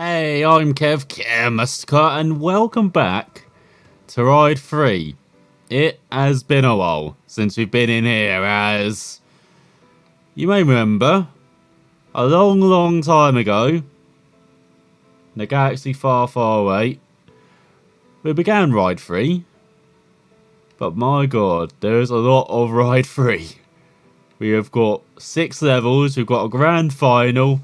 Hey, I'm Kev Chemister, and welcome back to Ride 3. It has been a while since we've been in here, as you may remember, a long time ago, in a galaxy far away, we began Ride 3. But my god, there's a lot of Ride 3. We have got 6 levels, we've got a grand final.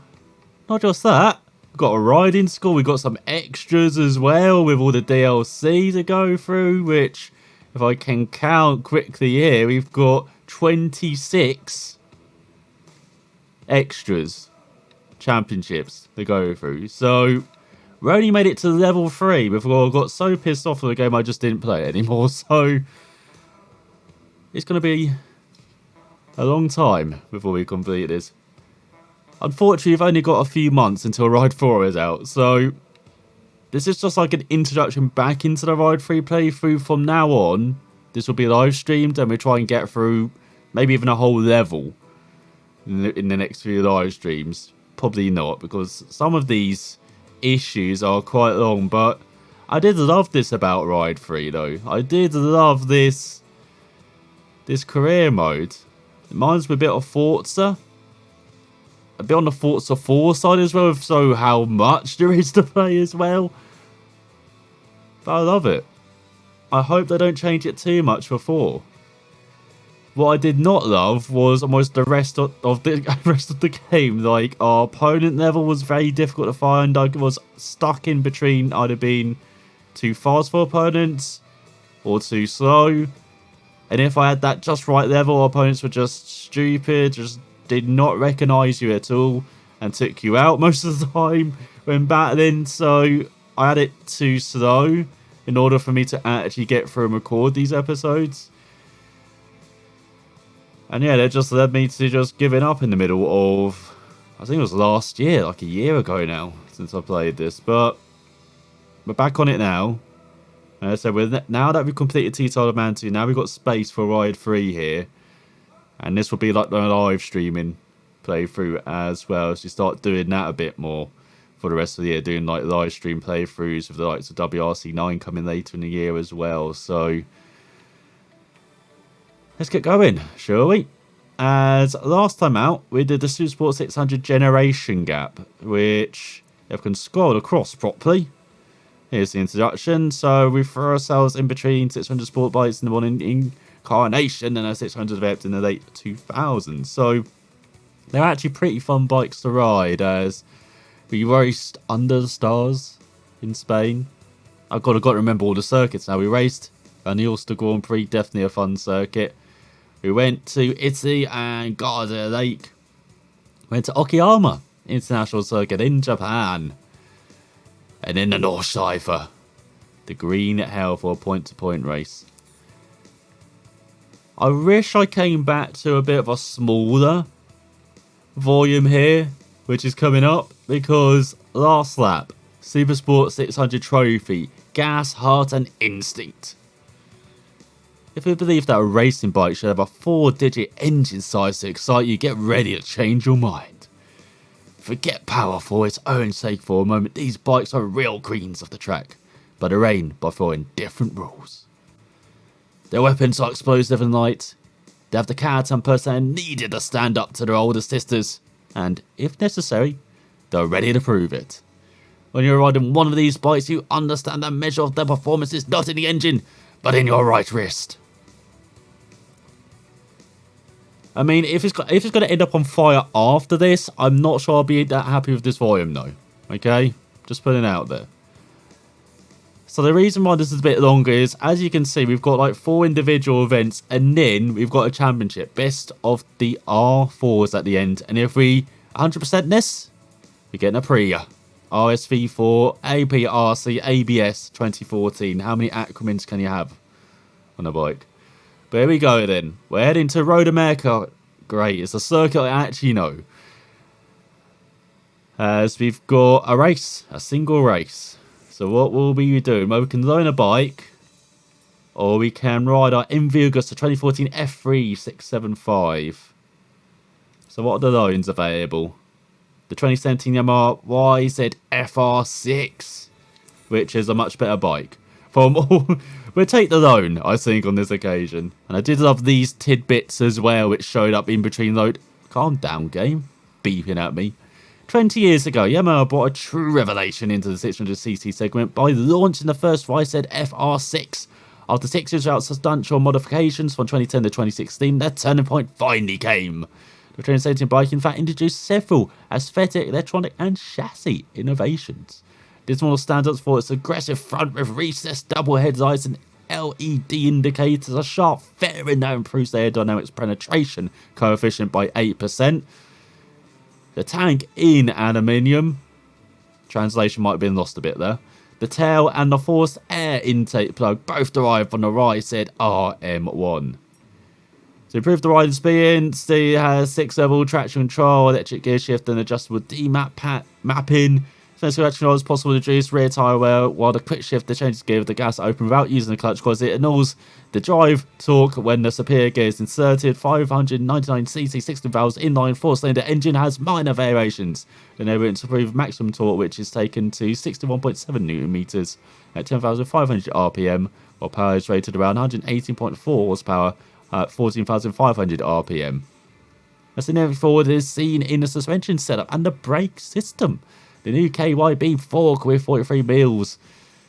Not just that, we've got a riding school, we've got some extras as well with all the DLC to go through, which, if I can count quickly here, we've got 26 extras, championships to go through. So, we only made it to level 3 before I got so pissed off with the game I just didn't play it anymore. So, it's going to be a long time before we complete this. Unfortunately, we've only got a few months until Ride 4 is out, so this is just like an introduction back into the Ride 3 playthrough. From now on, this will be live streamed, and we'll try and get through maybe even a whole level in the next few live streams. Probably not, because some of these issues are quite long, but I did love this about Ride 3 though. I did love this career mode. It reminds me a bit of Forza. A bit on the Forza 4 side as well, so how much there is to play as well. But I love it. I hope they don't change it too much for 4. What I did not love was almost the rest of the rest of the game. Like, our opponent level was very difficult to find. I was stuck in between either being too fast for opponents or too slow. And if I had that just right level, opponents were just stupid, just did not recognise you at all and took you out most of the time when battling. So I had it too slow in order for me to actually get through and record these episodes. And yeah, that just led me to just giving up in the middle of, I think it was last year, like a year ago now, since I played this. But we're back on it now. So now that we've completed T-Tyler Man 2, now we've got space for Ride 3 here. And this will be like the live streaming playthrough as well. So you start doing that a bit more for the rest of the year. Doing like live stream playthroughs with the likes of WRC9 coming later in the year as well. So let's get going, shall we? As last time out, we did the Supersport 600 generation gap, which if we can scroll across properly. Here's the introduction. So we throw ourselves in between 600 sport bikes in the morning incarnation and a 600 developed in the late 2000s. So they're actually pretty fun bikes to ride, as we raced under the stars in Spain. I've got to remember all the circuits now. We raced an Ulster Grand Prix, definitely a fun circuit. We went to Italy and Garda Lake. Went to Okayama International Circuit in Japan. And in the North Cypher, the green hell for a point-to-point race. I wish I came back to a bit of a smaller volume here, which is coming up, because last lap, Supersport 600 Trophy, Gas, Heart and Instinct. If you believe that a racing bike should have a 4-digit engine size to excite you, get ready to change your mind. Forget power for its own sake for a moment. These bikes are real queens of the track, but are aimed by following different rules. Their weapons are explosive and light. They have the character and personality needed to stand up to their older sisters, and if necessary, they're ready to prove it. When you're riding one of these bikes, you understand the measure of their performance is not in the engine, but in your right wrist. I mean, if it's going to end up on fire after this, I'm not sure I'll be that happy with this volume, though. Okay? Just putting it out there. So the reason why this is a bit longer is, as you can see, we've got like 4 individual events, and then we've got a championship. Best of the R4s at the end. And if we 100% this, we're getting a Priya. RSV4, APRC, ABS 2014. How many acronyms can you have on a bike? But here we go then. We're heading to Road America. Great, it's a circuit I actually know. As we've got a race, a single race. So what will we be doing? Well, we can loan a bike, or we can ride our MV Augusta 2014 F3 675. So what are the loans available? the 2017 Yamaha YZF-R6, which is a much better bike. From all, we'll take the loan, I think, on this occasion. And I did love these tidbits as well, which showed up in between load. Calm down, game. Beeping at me. 20 years ago, Yamaha brought a true revelation into the 600cc segment by launching the first YZF-R6. After 6 years without substantial modifications from 2010 to 2016, the turning point finally came. The 2017 bike, in fact, introduced several aesthetic, electronic and chassis innovations. This model stands out for its aggressive front with recessed double headlights and LED indicators, a sharp fairing that improves the aerodynamics penetration coefficient by 8%. The tank in aluminium. Translation might have been lost a bit there. The tail and the forced air intake plug both derived from the YZ RM1. To improve the ride experience, it has 6-level traction control, electric gear shift and adjustable mapping. Sensor traction control is possible to reduce rear tyre wear, while the quick shift, the changes gear with the gas open without using the clutch because it annuls the drive torque when the superior gear is inserted. 599cc 16 valves inline 4-cylinder engine has minor variations, enabling it to improve maximum torque, which is taken to 61.7 newton meters at 10,500 RPM, while power is rated around 118.4 horsepower at 14,500 RPM. A significant forward is seen in the suspension setup and the brake system. The new KYB fork with 43 mils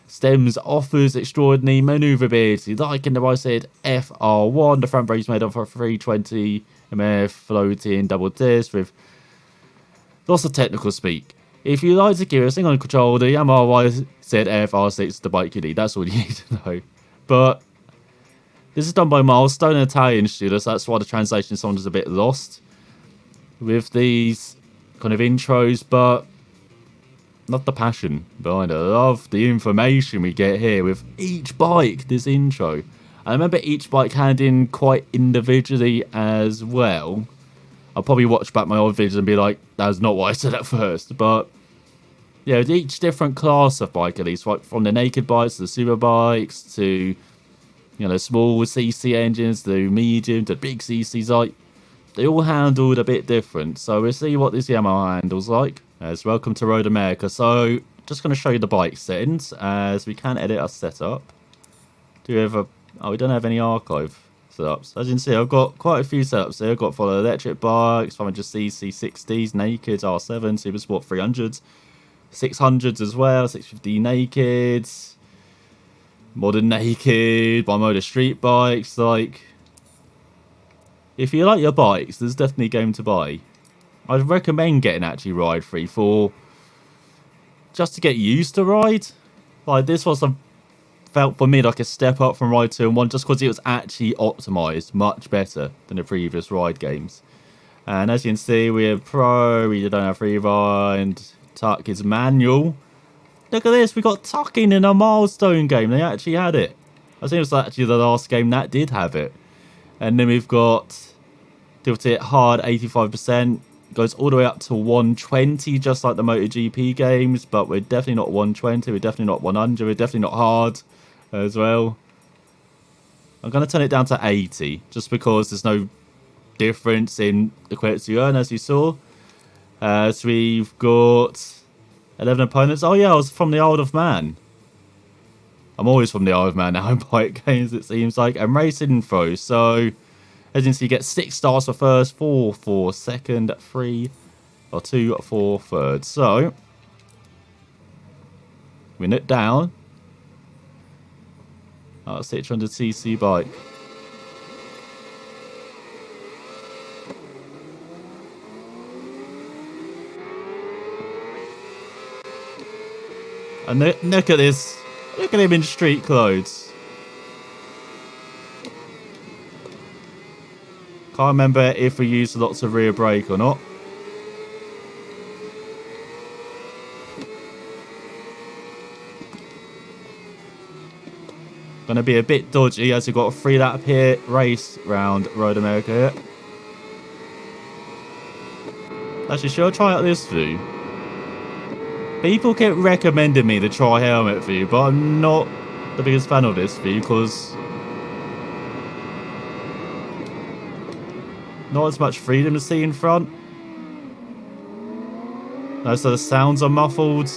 stems offers extraordinary manoeuvrability. Like in the YZ-FR1, the front brake is made of a 320 mm floating double disc with lots of technical speak. If you like to give a single control, the Yamaha YZ-FR6 is the bike you need. That's all you need to know. But this is done by Milestone, an Italian studio, so that's why the translation sometimes is a bit lost with these kind of intros, but not the passion behind it. I love the information we get here with each bike, this intro. I remember each bike had in quite individually as well. I'll probably watch back my old videos and be like, that's not what I said at first. But yeah, each different class of bike, at least, like from the naked bikes to the super bikes to, you know, small CC engines to medium to big CCs, like they all handled a bit different. So we'll see what this Yamaha handles like. As welcome to Road America. So just going to show you the bike settings as we can edit our setup. Do we have a... Oh, we don't have any archive setups. As you can see, I've got quite a few setups here. I've got for the electric bikes, 500cc 60s, naked, R7, Supersport 300s, 600s as well, 650 nakeds, modern naked, bi-motor street bikes. Like, if you like your bikes, there's definitely a game to buy. I'd recommend getting actually Ride 3 for just to get used to Ride. Like, this was felt for me like a step up from Ride 2 and 1 just because it was actually optimized much better than the previous Ride games. And as you can see, we have Pro, we don't have Free Ride, Tuck is manual. Look at this, we got tucking in a Milestone game. They actually had it. I think it was actually the last game that did have it. And then we've got Tilt It Hard 85%. Goes all the way up to 120, just like the MotoGP games, but we're definitely not 120, we're definitely not 100, we're definitely not hard as well. I'm going to turn it down to 80, just because there's no difference in the credits you earn, as you saw. So we've got 11 opponents. Oh yeah, I was from the Isle of Man. I'm always from the Isle of Man now in bike games, it seems like. And race info, so... As you can see, you get 6 stars for first, 4 for second, 3 or 2 for third. So, we nip down. 600cc bike. And look at this. Look at him in street clothes. Can't remember if we used lots of rear brake or not. Gonna be a bit dodgy as we've got a 3-lap here race round Road America here. Actually, should I try out this view? People keep recommending me to try helmet view, but I'm not the biggest fan of this view because not as much freedom to see in front. So the sounds are muffled.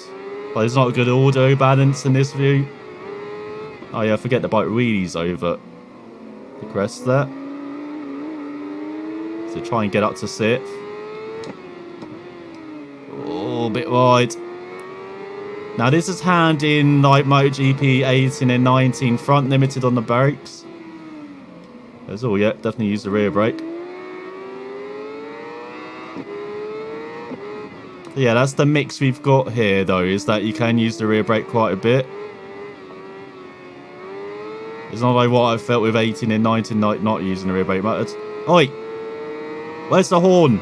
But there's not a good audio balance in this view. Oh yeah, I forget the bike wheelies over the crest there. So try and get up to 6th. Oh, a bit wide. Now this is handy in like MotoGP 18 and 19, front limited on the brakes. That's all, yeah, definitely use the rear brake. Yeah, that's the mix we've got here though, is that you can use the rear brake quite a bit. It's not like what I felt with 18 and 19 not using the rear brake. Oi! Where's the horn?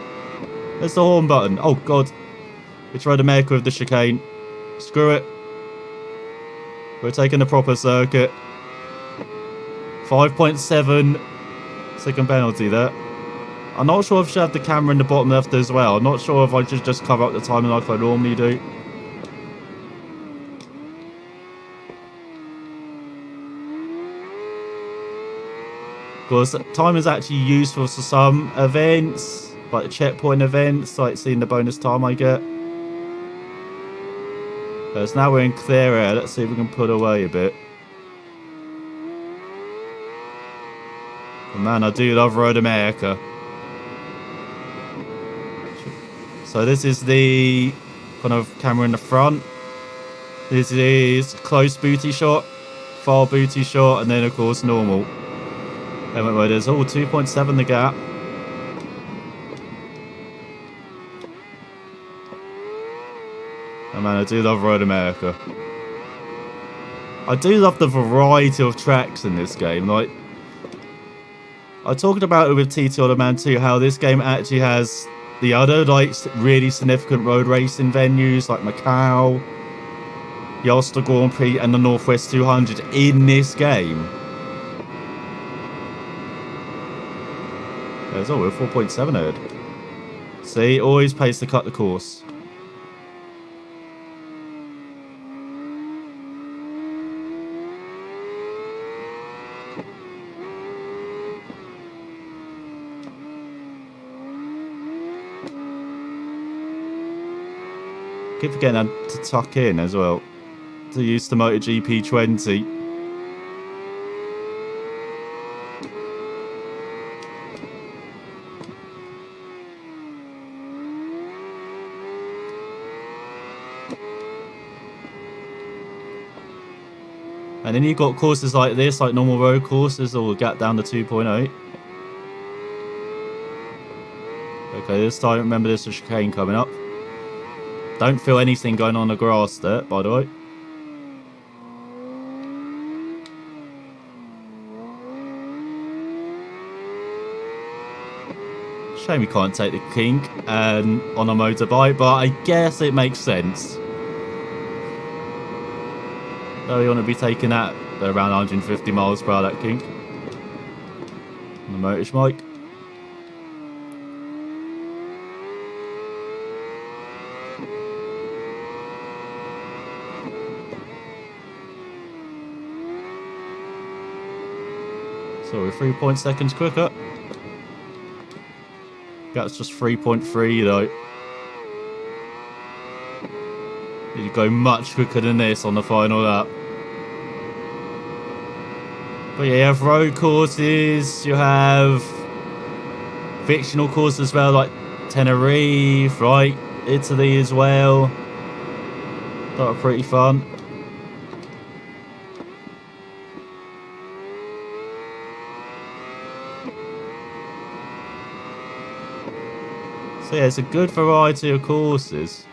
Where's the horn button? Oh god. We tried to make with the chicane. Screw it. We're taking the proper circuit. 5.7 second penalty there. I'm not sure if I should have the camera in the bottom left as well. I'm not sure if I should just cover up the timing like I normally do. Because time is actually useful for some events, like checkpoint events, like seeing the bonus time I get. So now we're in clear air. Let's see if we can pull away a bit. But man, I do love Road America. So this is the kind of camera in the front. This is close booty shot, far booty shot, and then of course normal. Helmet mode is 2.7 the gap. Oh man, I do love Road America. I do love the variety of tracks in this game. Like, I talked about it with TT Other Man 2, how this game actually has the other, like, really significant road racing venues, like Macau, the Ulster Grand Prix, and the Northwest 200 in this game. We're 4.7 ahead. See, always pays to cut the course. Keep forgetting to tuck in as well. To use the MotoGP 20. And then you've got courses like this, like normal road courses, that will gap down to 2.8. Okay, this time, remember there's a chicane coming up. Don't feel anything going on the grass there, by the way. Shame we can't take the kink on a motorbike, but I guess it makes sense. So you want to be taking that around 150 miles per hour, that kink. On the motorbike. So we're 3 seconds quicker. That's just 3.3 though. You go much quicker than this on the final lap. But yeah, you have road courses, you have fictional courses as well, like Tenerife, right? Italy as well. That are pretty fun. So yeah, it's a good variety of courses.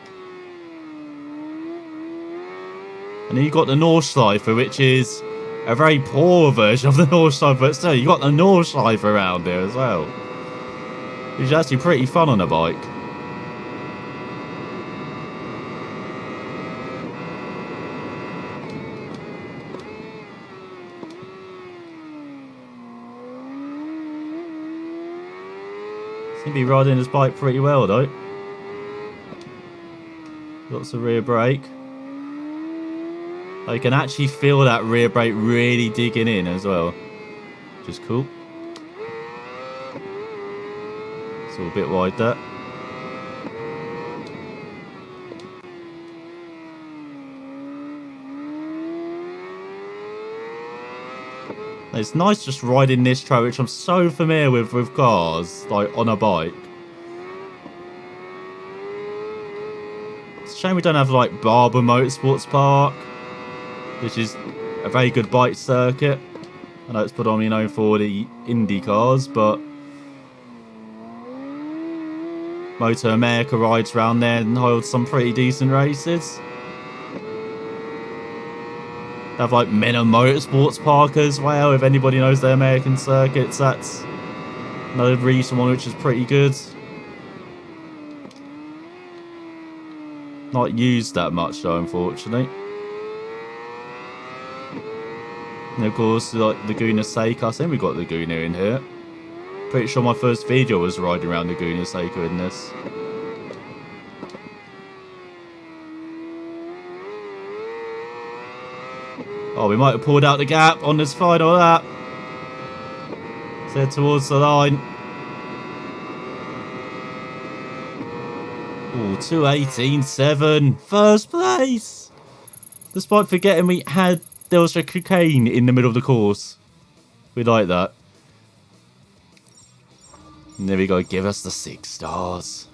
And then you've got the Nordschleife, which is a very poor version of the Nordschleife, but still, you've got the Nordschleife around here as well. Which is actually pretty fun on a bike. Seems to be riding his bike pretty well though. Lots of rear brake. I can actually feel that rear brake really digging in as well, which is cool. It's all a bit wide there. It's nice just riding this track, which I'm so familiar with cars, like on a bike. It's a shame we don't have like Barber Motorsports Park, which is a very good bike circuit. I know it's predominantly known for the Indy cars, but Motor America rides around there and holds some pretty decent races. They have like Mena Motorsports Park as well. If anybody knows their American circuits, that's another recent one which is pretty good. Not used that much though, unfortunately. And of course, like Laguna Seca. I think we got Laguna in here. Pretty sure my first video was riding around Laguna Seca in this. Oh, we might have pulled out the gap on this final lap. Let's head towards the line. Oh, 2:18.7. First place. Despite forgetting there was a cocaine in the middle of the course. We like that. And there we go. Give us the 6 stars.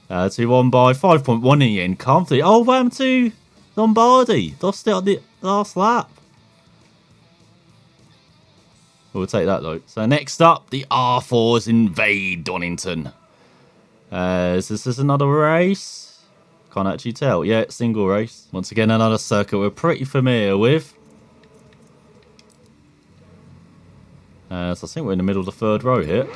2-1 by 5.1 in the end. Comfortably. Oh, wham to Lombardi. Lost it on the last lap. We'll take that though. So next up, the R4s invade Donington. Is this another race? Can't actually tell. Yeah, single race. Once again, another circuit we're pretty familiar with. So I think we're in the middle of the third row here.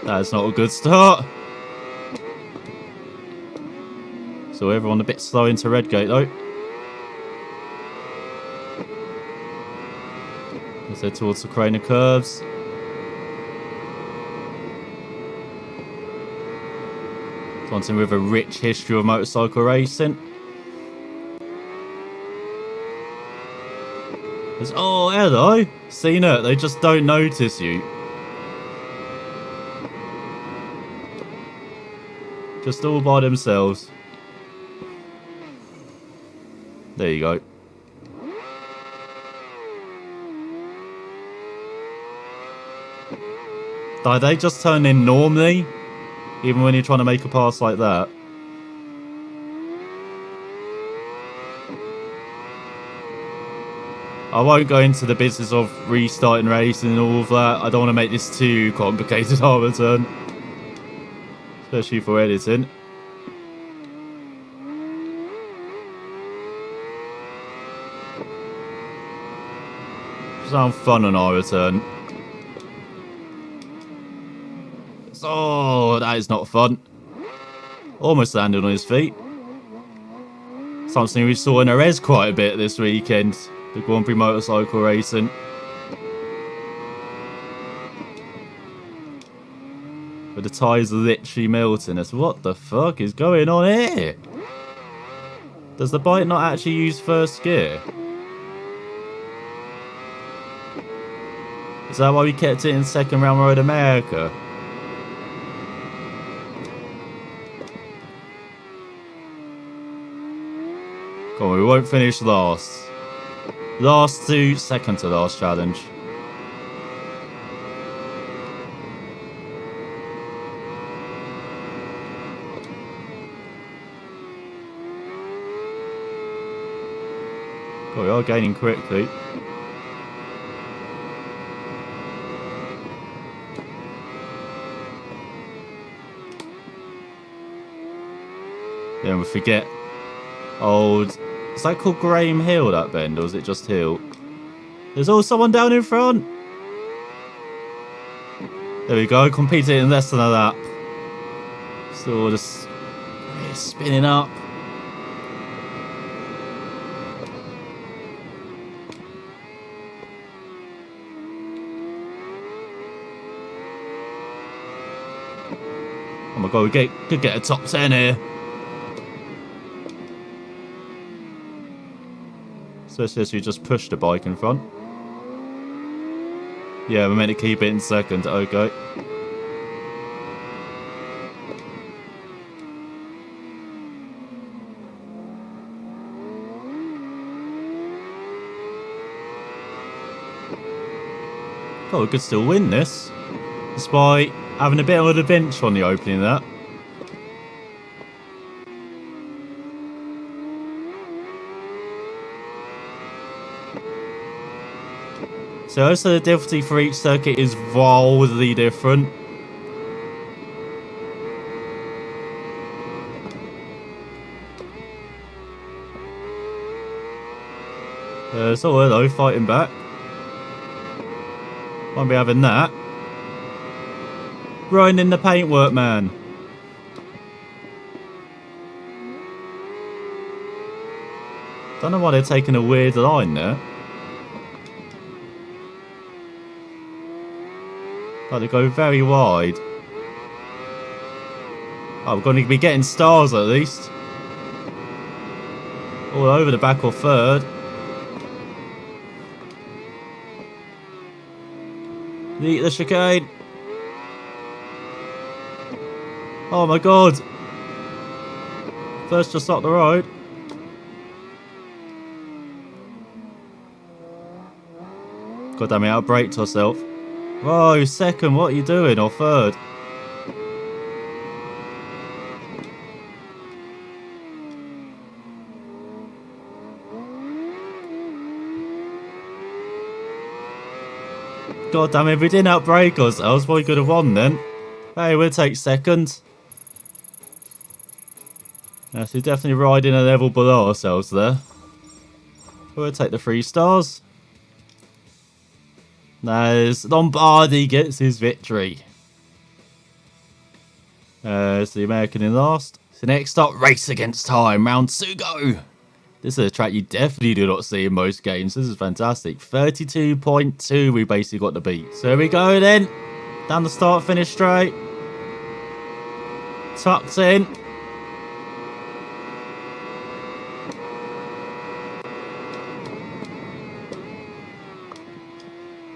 That's not a good start. So everyone a bit slow into Redgate though. Let's head towards the Crane of Curves. Something with a rich history of motorcycle racing. Oh, hello. Seen it. They just don't notice you. Just all by themselves. There you go. Like, they just turn in normally, even when you're trying to make a pass like that. I won't go into the business of restarting racing and all of that. I don't want to make this too complicated our return. Especially for editing. Sound fun on our return. Oh, that is not fun. Almost landed on his feet. Something we saw in Jerez quite a bit this weekend. The Grand Prix motorcycle racing. But the tyres are literally melting. It's what the fuck is going on here? Does the bike not actually use first gear? Is that why we kept it in second round Road America? Come on, we won't finish last. Last to second to last challenge. God, we are gaining quickly. Then we forget old... Is that called Graham Hill, that bend, or is it just Hill? There's also someone down in front. There we go, competing in less than a lap. So just spinning up. Oh my god, we could get a top 10 here. Especially as we just push the bike in front. Yeah, we're meant to keep it in second. Okay. God, we could still win this. Despite having a bit of an adventure on the opening of that. So also the difficulty for each circuit is wildly different. So hello, fighting back. Won't be having that. Grinding the paintwork, man. Don't know why they're taking a weird line there. Like they go very wide. Oh, we're going to be getting stars at least. All over the back or third. The chicane. Oh my god. First just up the road. God damn it, outbraked herself. Whoa, second, what are you doing? Or third? God damn it, if we didn't outbrake ourselves, we could have won then. Hey, we'll take second. Yes, we're definitely riding a level below ourselves there. We'll take the 3 stars. As Lombardi gets his victory. It's the American in last. So next up, Race Against Time, round 2 go. This is a track you definitely do not see in most games. This is fantastic. 32.2 we basically got to beat. So here we go then. Down the start, finish straight. Tucked in.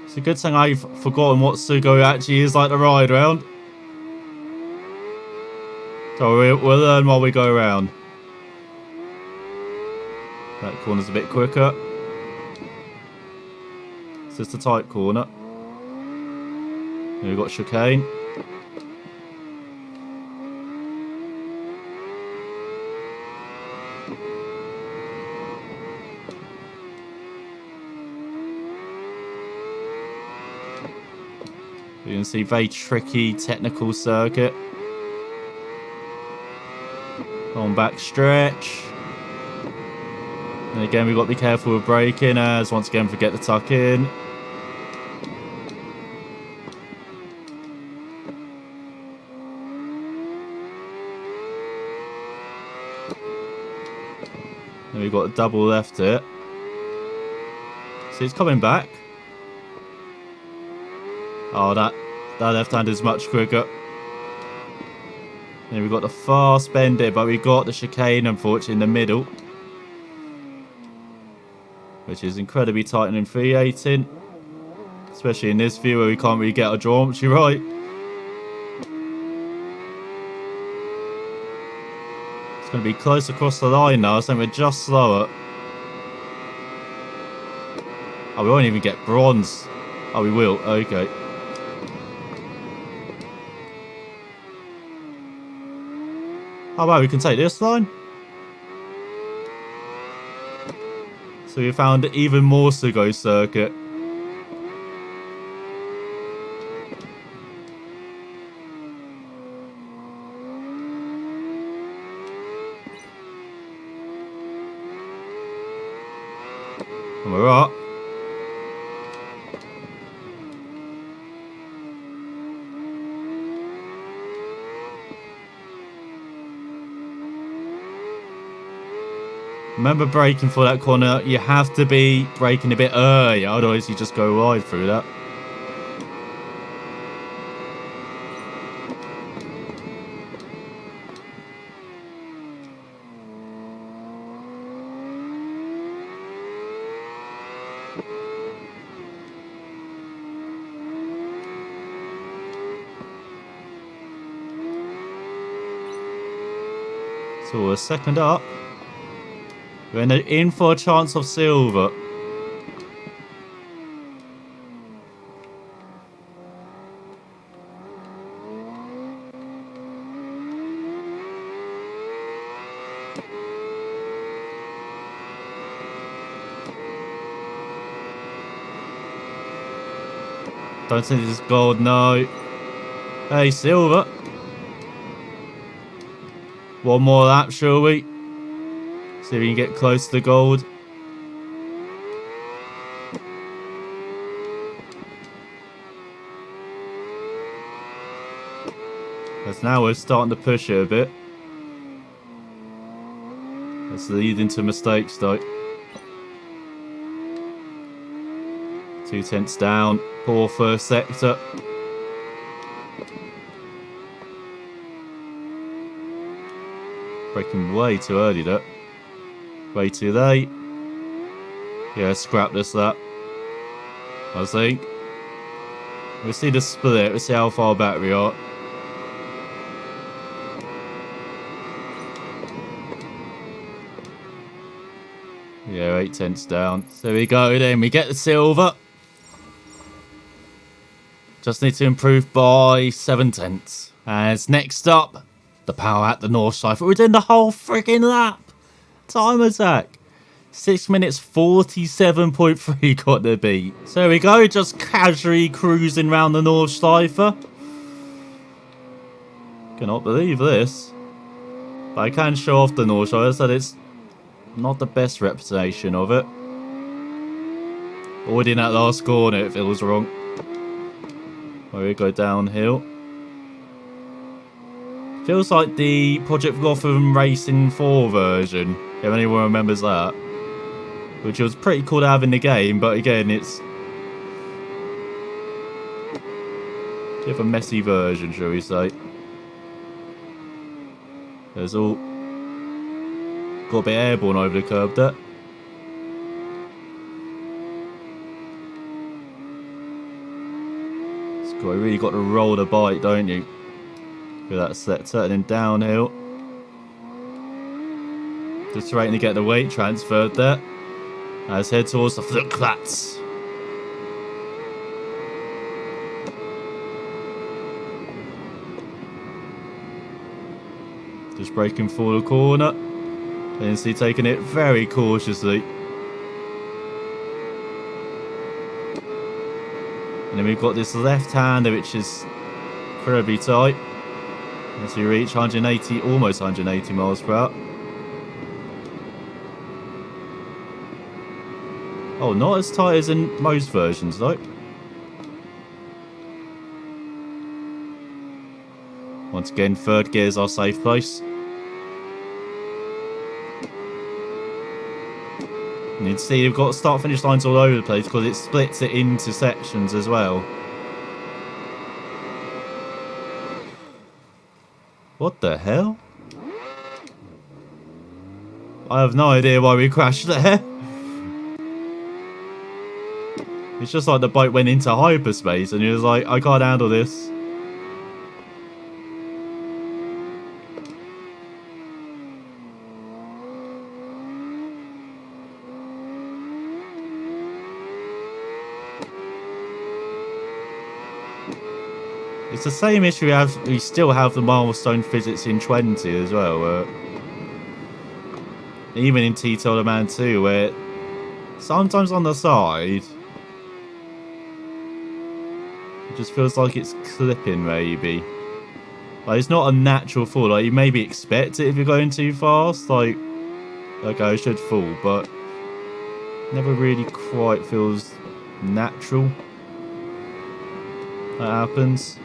It's a good thing I've forgotten what Sugo actually is like to ride around. So we'll learn while we go around. That corner's a bit quicker. It's just a tight corner. Here we've got chicane. You can see very tricky technical circuit. On back stretch. And again, we've got to be careful with braking as once again forget the tuck in. And we've got a double left it. So it's coming back. Oh, that left hand is much quicker. Then we've got the fast bend here, but we've got the chicane, unfortunately, in the middle. Which is incredibly tight and infuriating. Especially in this view where we can't really get a geometry right. It's going to be close across the line now, so we're just slower. Oh, we won't even get bronze. Oh, we will. Okay. Oh wow, we can take this line. So we found even more Sugo circuit. And we're up. Remember braking for that corner, you have to be braking a bit earlier, otherwise you just go wide through that. So we're second up. We're in for a chance of silver. Don't think this is gold, no. Hey, silver. One more lap, shall we? See if we can get close to the gold. Because now we're starting to push it a bit. That's leading to mistakes, though. 2 tenths down. Poor first sector. Braking way too early, though. Way too late. Yeah, scrap this lap. I think. We'll see the split. We'll see how far back we are. Yeah, 8 tenths down. So we go then. We get the silver. Just need to improve by 7 tenths. As next up, the power at the North Side. We're doing the whole freaking lap. Time attack. 6 minutes 47.3 got the beat. So there we go, just casually cruising around the North Schleifer. Cannot believe this. But I can show off the North Schleifer, so it's not the best reputation of it. Already in that last corner, it feels wrong. Where we go downhill. Feels like the Project Gotham Racing 4 version, if anyone remembers that. Which was pretty cool to have in the game, but again, it's a bit of a messy version, shall we say. There's all got a bit airborne over the curb there. You really got to roll the bike, don't you? Look at that set turning downhill. Just waiting to get the weight transferred there. Let's head towards the Flutplatz. Just braking for the corner. And see taking it very cautiously. And then we've got this left-hander which is incredibly tight. As we reach 180, almost 180 miles per hour. Oh, not as tight as in most versions though. Once again, third gear is our safe place. And you can see you've got start-finish lines all over the place because it splits it into sections as well. What the hell? I have no idea why we crashed there. It's just like the boat went into hyperspace and he was like, I can't handle this. It's the same issue we still have the milestone physics in 20 as well. Even in T-Toller Man 2, where sometimes on the side it just feels like it's clipping maybe. Like it's not a natural fall. Like you maybe expect it if you're going too fast. Like, okay, I should fall, but never really quite feels natural. That happens.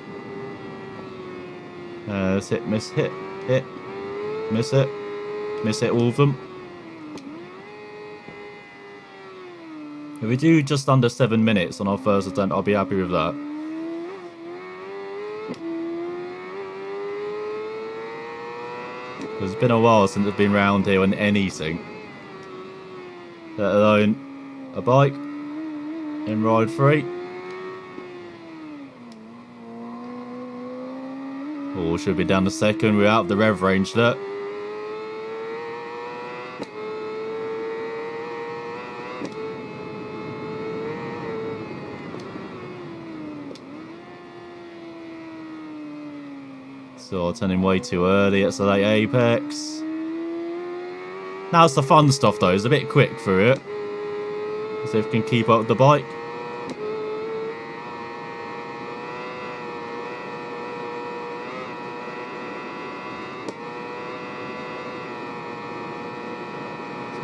Let's hit, miss, hit, miss it, all of them. If we do just under 7 minutes on our first attempt, I'll be happy with that. It's been a while since I've been round here on anything. Let alone a bike in Ride 3. Oh, should be down to second. We're out of the rev range there. So turning way too early. It's a late apex. Now it's the fun stuff though. It's a bit quick for it. See if we can keep up with the bike.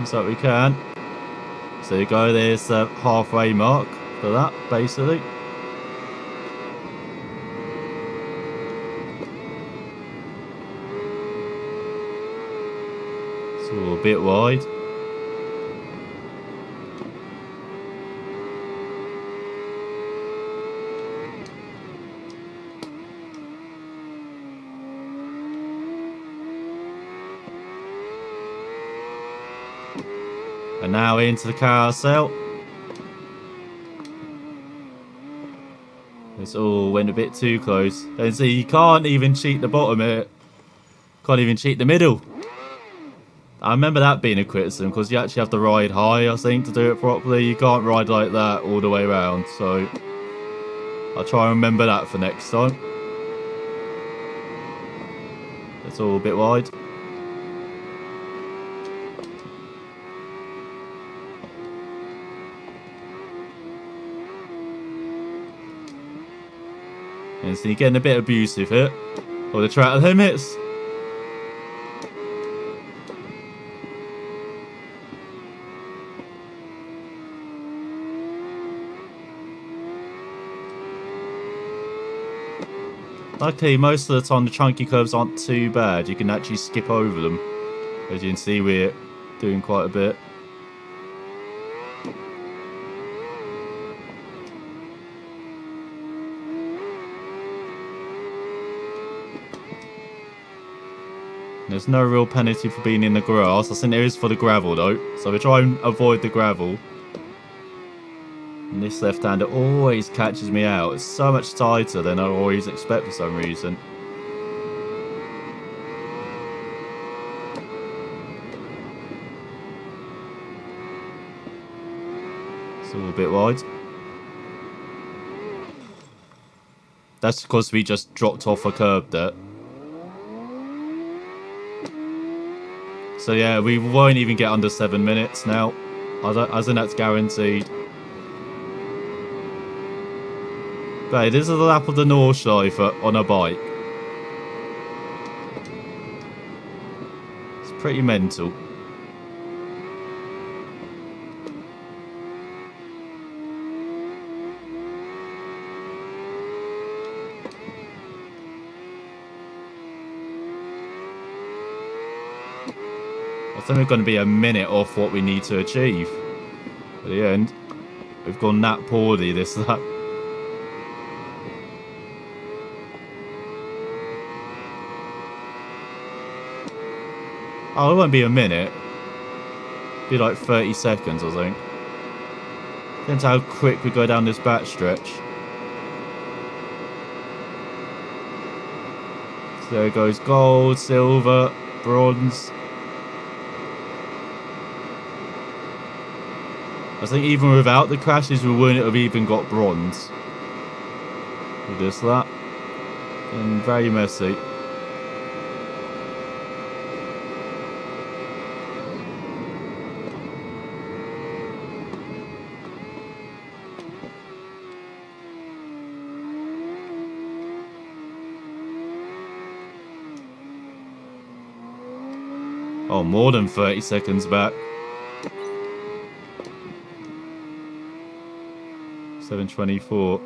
Looks like we can. So there you go, there's the halfway mark for that, basically. It's all a bit wide. And now into the carousel. This all went a bit too close. And see, you can't even cheat the bottom here. Can't even cheat the middle. I remember that being a criticism, because you actually have to ride high, I think, to do it properly. You can't ride like that all the way around. So I'll try and remember that for next time. It's all a bit wide. And so you're getting a bit abusive here. Or the track limits. Luckily, most of the time the chunky curves aren't too bad. You can actually skip over them. As you can see, we're doing quite a bit. There's no real penalty for being in the grass. I think there is for the gravel though. So we try and avoid the gravel. And this left-hander always catches me out. It's so much tighter than I always expect for some reason. It's all a bit wide. That's because we just dropped off a curb there. So yeah, we won't even get under 7 minutes now. I think that's guaranteed. Okay, this is the lap of the North Schleifer on a bike. It's pretty mental. I think we're going to be a minute off what we need to achieve. At the end, we've gone that poorly this lap. Oh, it won't be a minute. It'll be like 30 seconds, I think. Depends how quick we go down this back stretch. So there it goes, gold, silver, bronze. I think even without the crashes, we wouldn't have even got bronze. With this lap. And very messy. Oh, more than 30 seconds back. 7:24.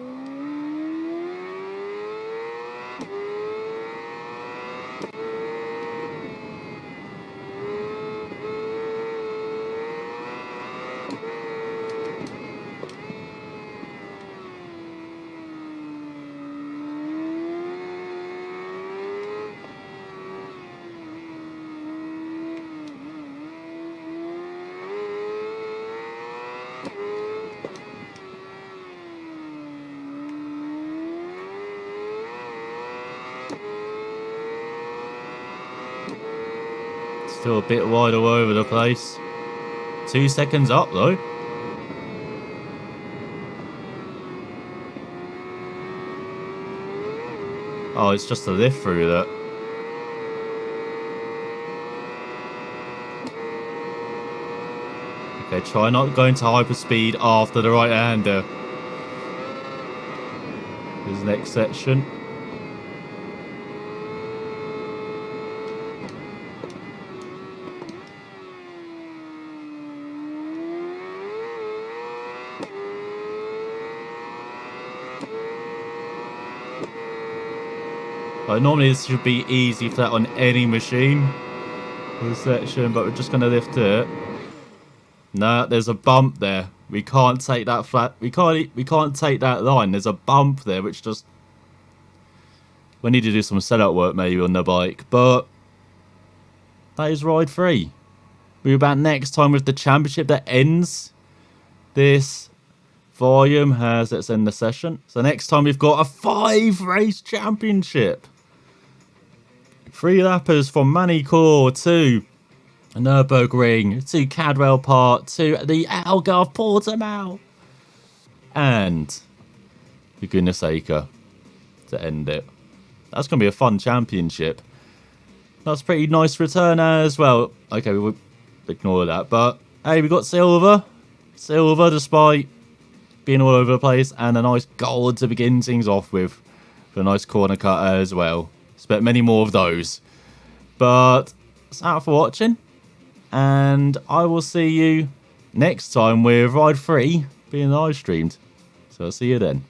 Still a bit wide all over the place. 2 seconds up though. Oh, it's just a lift through that. Okay, try not going to hyperspeed after the right-hander. This next section. Like, normally this should be easy flat on any machine. This section, but we're just going to lift it. Nah, there's a bump there. We can't take that flat. We can't take that line. There's a bump there, which just... We need to do some setup work maybe on the bike, but that is ride 3. We'll be back next time with the championship that ends this volume. Let's end the session. So next time we've got a 5 race championship. 3 lappers from Manicourt to Nürburgring to Cadwell Park to the Algarve Portimao and Laguna Seca to end it. That's going to be a fun championship. That's a pretty nice return as well. Okay, we will ignore that. But, hey, we got silver. Silver, despite being all over the place. And a nice gold to begin things off with. For a nice corner cutter as well. Expect many more of those. But, thanks for watching. And I will see you next time with Ride 3 being live streamed. So I'll see you then.